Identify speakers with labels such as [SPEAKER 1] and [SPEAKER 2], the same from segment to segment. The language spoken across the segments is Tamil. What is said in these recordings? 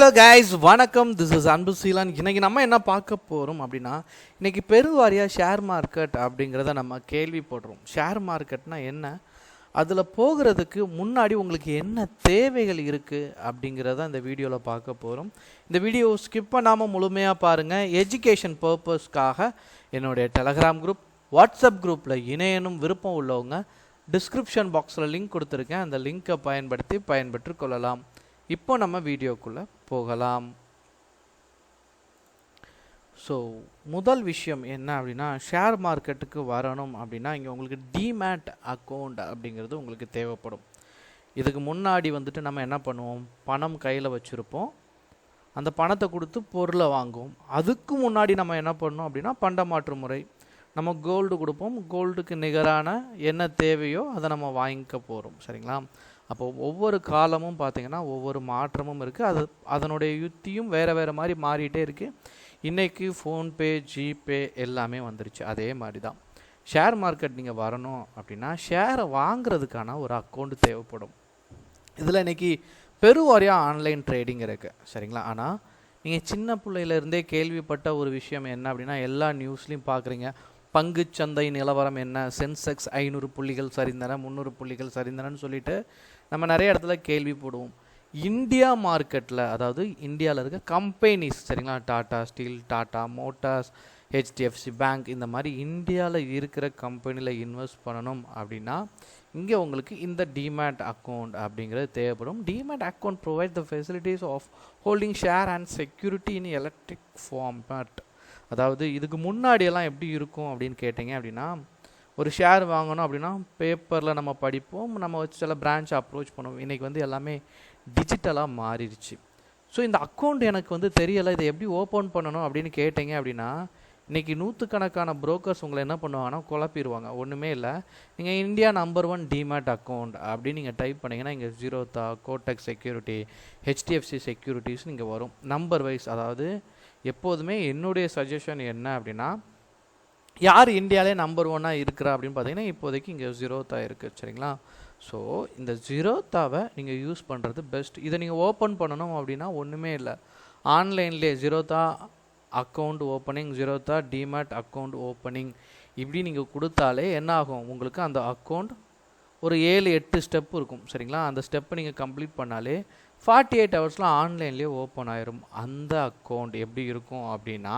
[SPEAKER 1] ஹலோ கைஸ், வணக்கம். திஸ் இஸ் அன்பு சீலன். இன்றைக்கி நம்ம என்ன பார்க்க போகிறோம் அப்படின்னா, இன்றைக்கி பெருவாரியாக ஷேர் மார்க்கெட் அப்படிங்கிறத நம்ம கேள்விப்படுறோம். ஷேர் மார்க்கெட்னா என்ன, அதில் போகிறதுக்கு முன்னாடி உங்களுக்கு என்ன தேவைகள் இருக்குது அப்படிங்கிறத இந்த வீடியோவில் பார்க்க போகிறோம். இந்த வீடியோ ஸ்கிப் பண்ணாமல் முழுமையாக பாருங்கள். எஜுகேஷன் பர்பஸ்க்காக என்னுடைய டெலகிராம் குரூப், வாட்ஸ்அப் குரூப்பில் இணையனும் விருப்பம் உள்ளவங்க டிஸ்கிரிப்ஷன் பாக்ஸில் லிங்க் கொடுத்துருக்கேன். அந்த லிங்க்கை பயன்படுத்தி பயன்பெற்று கொள்ளலாம். இப்போ நம்ம வீடியோக்குள்ளே போகலாம். ஸோ முதல் விஷயம் என்ன அப்படின்னா, ஷேர் மார்க்கெட்டுக்கு வரணும் அப்படின்னா இங்கே உங்களுக்கு டிமேட் அக்கௌண்ட் அப்படிங்கிறது உங்களுக்கு தேவைப்படும். இதுக்கு முன்னாடி வந்துட்டு நம்ம என்ன பண்ணுவோம், பணம் கையில் வச்சுருப்போம், அந்த பணத்தை கொடுத்து பொருளை வாங்குவோம். அதுக்கு முன்னாடி நம்ம என்ன பண்ணோம் அப்படின்னா பண்டமாற்று முறை, நம்ம கோல்டு கொடுப்போம், கோல்டுக்கு நிகரான என்ன தேவையோ அதை நம்ம வாங்கிக்க போகிறோம். சரிங்களா? அப்போ ஒவ்வொரு காலமும் பார்த்திங்கன்னா ஒவ்வொரு மாற்றமும் இருக்குது. அதனுடைய யுத்தியும் வேறு வேறு மாதிரி மாறிட்டே இருக்குது. இன்றைக்கி ஃபோன்பே, ஜிபே எல்லாமே வந்துருச்சு. அதே மாதிரி தான் ஷேர் மார்க்கெட் நீங்கள் வரணும் அப்படின்னா ஷேரை வாங்கிறதுக்கான ஒரு அக்கௌண்ட் தேவைப்படும். இதில் இன்றைக்கி பெருவாரியாக ஆன்லைன் ட்ரேடிங் இருக்குது. சரிங்களா? ஆனால் நீங்கள் சின்ன பிள்ளையிலேருந்தே கேள்விப்பட்ட ஒரு விஷயம் என்ன அப்படின்னா, எல்லா நியூஸ்லையும் பார்க்குறீங்க, பங்குச்சந்தை நிலவரம் என்ன, சென்செக்ஸ் 500 புள்ளிகள் சரிந்தன, 300 புள்ளிகள் சரிந்தனன்னு சொல்லிட்டு நம்ம நிறைய இடத்துல கேள்விப்படுவோம். இந்தியா மார்க்கெட்டில், அதாவது இந்தியாவில் இருக்க கம்பெனிஸ், சரிங்களா, Tata steel, Tata Motors, HDFC bank, இந்த மாதிரி இந்தியாவில் இருக்கிற கம்பெனியில் இன்வெஸ்ட் பண்ணணும் அப்படின்னா இங்கே உங்களுக்கு இந்த டிமேட் அக்கௌண்ட் அப்படிங்கிறது தேவைப்படும். Demat account provide the facilities of holding share and security in electric format. அதாவது இதுக்கு முன்னாடியெல்லாம் எப்படி இருக்கும் அப்படின்னு கேட்டிங்க அப்படின்னா, ஒரு ஷேர் வாங்கணும் அப்படின்னா பேப்பரில் நம்ம படிப்போம், நம்ம வச்சு சில பிரான்ச் அப்ரோச் பண்ணுவோம். இன்றைக்கி வந்து எல்லாமே டிஜிட்டலாக மாறிடுச்சு. ஸோ இந்த அக்கௌண்ட் எனக்கு தெரியலை, இதை எப்படி ஓப்பன் பண்ணணும் அப்படின்னு கேட்டிங்க அப்படின்னா, இன்றைக்கி நூற்றுக்கணக்கான புரோக்கர்ஸ் உங்களை என்ன பண்ணுவாங்கன்னா குழப்பிடுவாங்க. ஒன்றுமே இல்லை, நீங்கள் இந்தியா நம்பர் 1 டிமேட் அக்கௌண்ட் அப்படின்னு நீங்கள் டைப் பண்ணிங்கன்னா இங்கே Zerodha, Kotak security, HDFC securities இங்கே வரும் நம்பர் வைஸ். அதாவது எப்போதுமே என்னுடைய சஜஷன் என்ன அப்படின்னா, யார் இந்தியாவிலே நம்பர் 1 இருக்கிறா அப்படின்னு பார்த்தீங்கன்னா இப்போதைக்கு இங்கே ஜீரோதா இருக்குது. சரிங்களா? ஸோ இந்த ஜீரோதாவை நீங்கள் யூஸ் பண்ணுறது பெஸ்ட். இதை நீங்கள் ஓப்பன் பண்ணணும் அப்படின்னா ஒன்றுமே இல்லை, ஆன்லைன்லேயே Zerodha account opening, Zerodha demat account opening இப்படி நீங்கள் கொடுத்தாலே என்ன ஆகும், உங்களுக்கு அந்த அக்கௌண்ட் ஒரு 7-8 ஸ்டெப் இருக்கும். சரிங்களா? அந்த ஸ்டெப்பை நீங்கள் கம்ப்ளீட் பண்ணாலே 48 ஹவர்ஸில் ஆன்லைன்லேயே ஓப்பன் ஆயிரும். அந்த அக்கௌண்ட் எப்படி இருக்கும் அப்படின்னா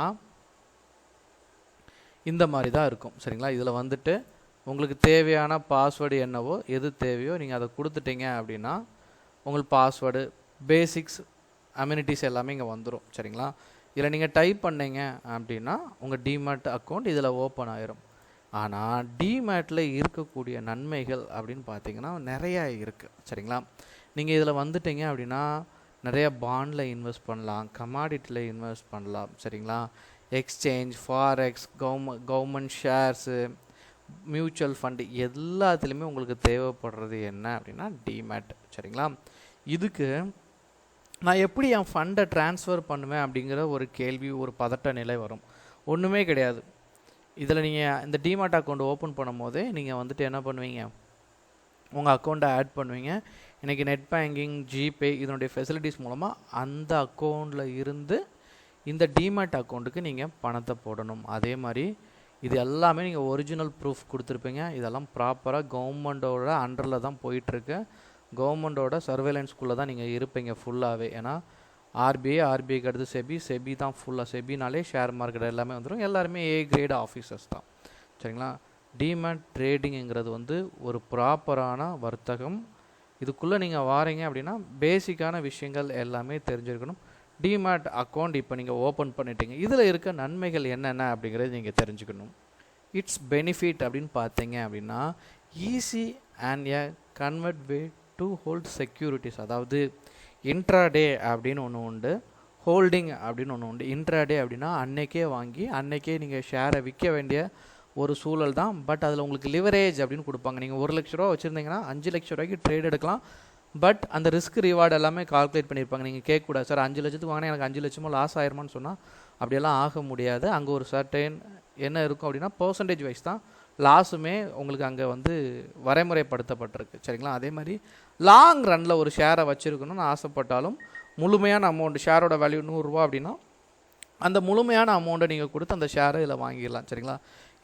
[SPEAKER 1] இந்த மாதிரி தான் இருக்கும். சரிங்களா? இதில் வந்துட்டு உங்களுக்கு தேவையான பாஸ்வேர்டு என்னவோ, எது தேவையோ நீங்கள் அதை கொடுத்துட்டீங்க அப்படின்னா உங்களுக்கு பாஸ்வேர்டு, பேசிக்ஸ், அம்யூனிட்டிஸ் எல்லாமே இங்கே வந்துடும். சரிங்களா? இதில் நீங்கள் டைப் பண்ணீங்க அப்படின்னா உங்கள் டிமேட் அக்கௌண்ட் இதில் ஓப்பன் ஆயிரும். ஆனால் டிமேட்டில் இருக்கக்கூடிய நன்மைகள் அப்படின்னு பார்த்தீங்கன்னா நிறையா இருக்குது. சரிங்களா? நீங்கள் இதில் வந்துட்டீங்க அப்படின்னா நிறையா பாண்டில் இன்வெஸ்ட் பண்ணலாம், கமாடிட்டியில் இன்வெஸ்ட் பண்ணலாம். சரிங்களா? Exchange, forex, government shares, mutual fund எல்லாத்துலேயுமே உங்களுக்கு தேவைப்படுறது என்ன அப்படின்னா டிமேட். சரிங்களா? இதுக்கு நான் எப்படி என் ஃபண்டை ட்ரான்ஸ்ஃபர் பண்ணுவேன் அப்படிங்கிற ஒரு கேள்வி, ஒரு பதட்ட நிலை வரும். ஒன்றுமே கிடையாது. இதில் நீங்கள் இந்த டிமேட் அக்கௌண்ட் ஓப்பன் பண்ணும் போதே நீங்கள் வந்துட்டு என்ன பண்ணுவீங்க, உங்கள் அக்கௌண்ட்டை ஆட் பண்ணுவீங்க. இன்றைக்கி நெட் பேங்கிங், ஜிபே இதனுடைய ஃபெசிலிட்டிஸ் மூலமாக அந்த அக்கௌண்ட்டில் இருந்து இந்த டிமேட் அக்கௌண்ட்டுக்கு நீங்கள் பணத்தை போடணும். அதே மாதிரி இது எல்லாமே நீங்கள் ஒரிஜினல் ப்ரூஃப் கொடுத்துருப்பீங்க. இதெல்லாம் ப்ராப்பராக கவர்மெண்ட்டோட அண்டரில் தான் போயிட்டுருக்கு. கவர்மெண்ட்டோட சர்வேலன்ஸ்குள்ளே தான் நீங்கள் இருப்பீங்க ஃபுல்லாகவே. ஏன்னா ஆர்பிஐக்கு அடுத்து செபி தான் ஃபுல்லாக. செபினாலே ஷேர் மார்க்கெட் எல்லாமே வந்துடும். எல்லாருமே ஏ கிரேட் ஆஃபீஸர்ஸ் தான். சரிங்களா? டிமேட் ட்ரேடிங்கிறது ஒரு ப்ராப்பரான வர்த்தகம். இதுக்குள்ளே நீங்கள் வாரீங்க அப்படின்னா பேசிக்கான விஷயங்கள் எல்லாமே தெரிஞ்சிருக்கணும். டிமேட் அக்கௌண்ட் இப்போ நீங்கள் ஓப்பன் பண்ணிட்டீங்க, இதில் இருக்க நன்மைகள் என்னென்ன அப்படிங்கிறது நீங்கள் தெரிஞ்சுக்கணும். இட்ஸ் பெனிஃபிட் அப்படின்னு பார்த்தீங்க அப்படின்னா, easy and a convert way to hold securities. அதாவது இன்ட்ராடே அப்படின்னு ஒன்று உண்டு, ஹோல்டிங் அப்படின்னு ஒன்று உண்டு. இன்ட்ராடே அப்படின்னா அன்னைக்கே வாங்கி அன்னைக்கே நீங்கள் ஷேரை விற்க வேண்டிய ஒரு சூழல் தான். பட் அதில் உங்களுக்கு லிவரேஜ் அப்படின்னு கொடுப்பாங்க. நீங்கள் 1 லட்ச ரூபா வச்சுருந்தீங்கன்னா 5 லட்ச ரூபாய்க்கு ட்ரேட் எடுக்கலாம். பட் அந்த ரிஸ்க் ரிவார்டு எல்லாமே கால்குலேட் பண்ணியிருப்பாங்க. நீங்கள் கேட்கக்கூடாது, சார் 5 லட்சத்துக்கு வாங்கினா எனக்கு 5 லட்சமோ லாஸ் ஆயிருமான்னு சொன்னால் அப்படியெல்லாம் ஆக முடியாது. அங்கே ஒரு சர்டைன் என்ன இருக்கும் அப்படின்னா பர்சன்டேஜ் வைஸ் தான் லாஸுமே உங்களுக்கு அங்கே வரைமுறைப்படுத்தப்பட்டிருக்கு. சரிங்களா? அதே மாதிரி லாங் ரனில் ஒரு ஷேரை வச்சுருக்கணும்னு ஆசைப்பட்டாலும் முழுமையான அமௌண்ட் ஷேரோட வேல்யூ 100 ரூபா அப்படின்னா அந்த முழுமையான அமௌண்ட்டை நீங்கள் கொடுத்து அந்த ஷேரை இதில் வாங்கிடலாம். சரிங்களா?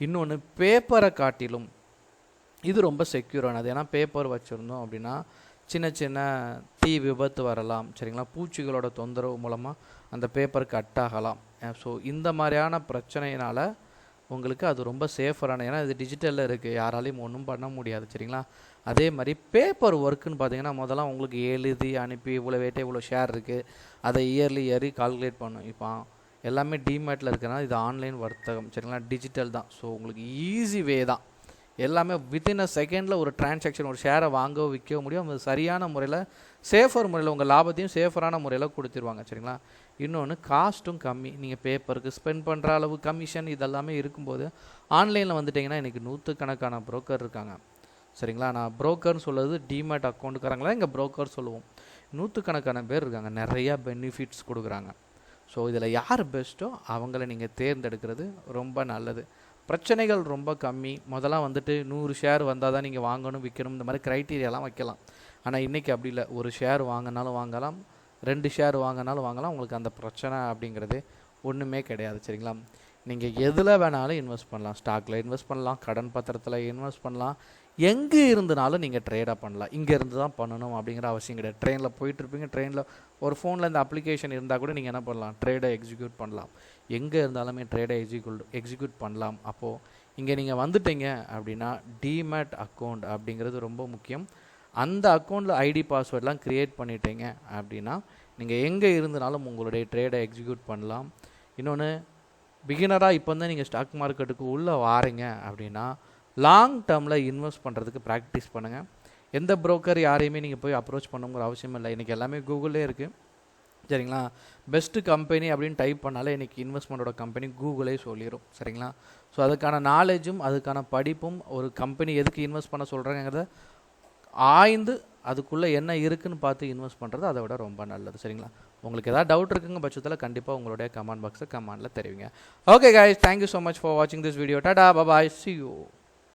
[SPEAKER 1] இன்னொன்று, பேப்பரை காட்டிலும் இது ரொம்ப செக்யூரானது. ஏன்னா பேப்பர் வச்சுருந்தோம் அப்படின்னா சின்ன சின்ன தீ விபத்து வரலாம். சரிங்களா? பூச்சிகளோட தொந்தரவு மூலமாக அந்த பேப்பர் கட் ஆகலாம். ஸோ இந்த மாதிரியான பிரச்சனையினால் உங்களுக்கு அது ரொம்ப சேஃபரான, ஏன்னா இது டிஜிட்டலில் இருக்குது, யாராலையும் ஒன்றும் பண்ண முடியாது. சரிங்களா? அதே மாதிரி பேப்பர் ஒர்க்குன்னு பார்த்தீங்கன்னா முதல்ல உங்களுக்கு எழுதி அனுப்பி இவ்வளோ வேட்டே இவ்வளோ ஷேர் இருக்குது, அதை இயர்லி கால்குலேட் பண்ணும். இப்போ எல்லாமே டிமேட்டில் இருக்கிறனால இது ஆன்லைன் வர்த்தகம். சரிங்களா? டிஜிட்டல் தான். ஸோ உங்களுக்கு ஈஸி வே தான். எல்லாமே வித்தின் அ செகண்டில் ஒரு டிரான்சாக்ஷன், ஒரு ஷேரை வாங்கவோ விற்கவோ முடியும். அது சரியான முறையில் சேஃபர் முறையில் உங்கள் லாபத்தையும் சேஃபரான முறையில் கொடுத்துருவாங்க. சரிங்களா? இன்னொன்று, காஸ்ட்டும் கம்மி. நீங்கள் பேப்பருக்கு ஸ்பெண்ட் பண்ணுற அளவு கமிஷன் இதெல்லாமே இருக்கும்போது ஆன்லைனில் வந்துட்டிங்கன்னா இன்றைக்கி நூற்றுக்கணக்கான புரோக்கர் இருக்காங்க. சரிங்களா? நான் புரோக்கர்னு சொல்லுறது டிமேட் அக்கௌண்ட்டுக்காரங்களா இங்கே புரோக்கர் சொல்லுவோம். நூற்றுக்கணக்கான பேர் இருக்காங்க, நிறையா பெனிஃபிட்ஸ் கொடுக்குறாங்க. ஸோ இதில் யார் பெஸ்ட்டோ அவங்கள நீங்கள் தேர்ந்தெடுக்கிறது ரொம்ப நல்லது. பிரச்சனைகள் ரொம்ப கம்மி. முதல்ல வந்துட்டு 100 ஷேர் வந்தால் தான் நீங்கள் வாங்கணும் விற்கணும் இந்த மாதிரி க்ரைட்டீரியாலாம் வைக்கலாம். ஆனால் இன்றைக்கி அப்படி இல்லை. ஒரு ஷேர் வாங்கினாலும் வாங்கலாம், 2 ஷேர் வாங்கினாலும் வாங்கலாம். உங்களுக்கு அந்த பிரச்சனை அப்படிங்கிறது ஒன்றுமே கிடையாது. சரிங்களா? நீங்கள் எதில் வேணாலும் இன்வெஸ்ட் பண்ணலாம். ஸ்டாக்கில் இன்வெஸ்ட் பண்ணலாம், கடன் பத்திரத்தில் இன்வெஸ்ட் பண்ணலாம், எங்கே இருந்தனாலும் நீங்கள் ட்ரேடாக பண்ணலாம். இங்கே இருந்து தான் பண்ணணும் அப்படிங்கிற அவசியம் கிடையாது. ட்ரெயினில் போயிட்டுருப்பீங்க, ட்ரெயினில் ஒரு ஃபோனில் இந்த அப்ளிகேஷன் இருந்தால் கூட நீங்கள் என்ன பண்ணலாம், ட்ரேடை எக்ஸிக்யூட் பண்ணலாம். எங்கே இருந்தாலுமே ட்ரேடை எக்ஸிக்யூட் பண்ணலாம். அப்போது இங்கே நீங்கள் வந்துட்டீங்க அப்படின்னா டிமேட் அக்கௌண்ட் அப்படிங்கிறது ரொம்ப முக்கியம். அந்த அக்கௌண்ட்டில் ஐடி பாஸ்வேர்டெலாம் க்ரியேட் பண்ணிட்டீங்க அப்படின்னா நீங்கள் எங்கே இருந்தனாலும் உங்களுடைய ட்ரேடை எக்ஸிக்யூட் பண்ணலாம். இன்னொன்று, பிகினராக இப்போ தான் நீங்கள் ஸ்டாக் மார்க்கெட்டுக்கு உள்ளே வாரீங்க அப்படின்னா லாங் டேர்மில் இன்வெஸ்ட் பண்ணுறதுக்கு ப்ராக்டிஸ் பண்ணுங்கள். எந்த புரோக்கர் யாரையுமே நீங்கள் போய் அப்ரோச் பண்ணுங்கிற அவசியம் இல்லை. இன்றைக்கி எல்லாமே கூகுளே இருக்குது. சரிங்களா? பெஸ்ட்டு கம்பெனி அப்படின்னு டைப் பண்ணாலே இன்றைக்கி இன்வெஸ்ட்மெண்ட்டோட கம்பெனி கூகுளே சொல்லிடும். சரிங்களா? ஸோ அதுக்கான நாலேஜும் அதுக்கான படிப்பும், ஒரு கம்பெனி எதுக்கு இன்வெஸ்ட் பண்ண சொல்கிறாங்கிறத ஆய்ந்து அதுக்குள்ளே என்ன இருக்குதுன்னு பார்த்து இன்வெஸ்ட் பண்ணுறது அதை விட ரொம்ப நல்லது. சரிங்களா? உங்களுக்கு ஏதாவது டவுட் இருக்குங்க பட்சத்தில் கண்டிப்பாக உங்களுடைய கமெண்ட் பாக்ஸை கமெண்டில் தெரிவிங்க. Okay guys, thank you so much for வாட்சிங் this video. Tata, bye, see you.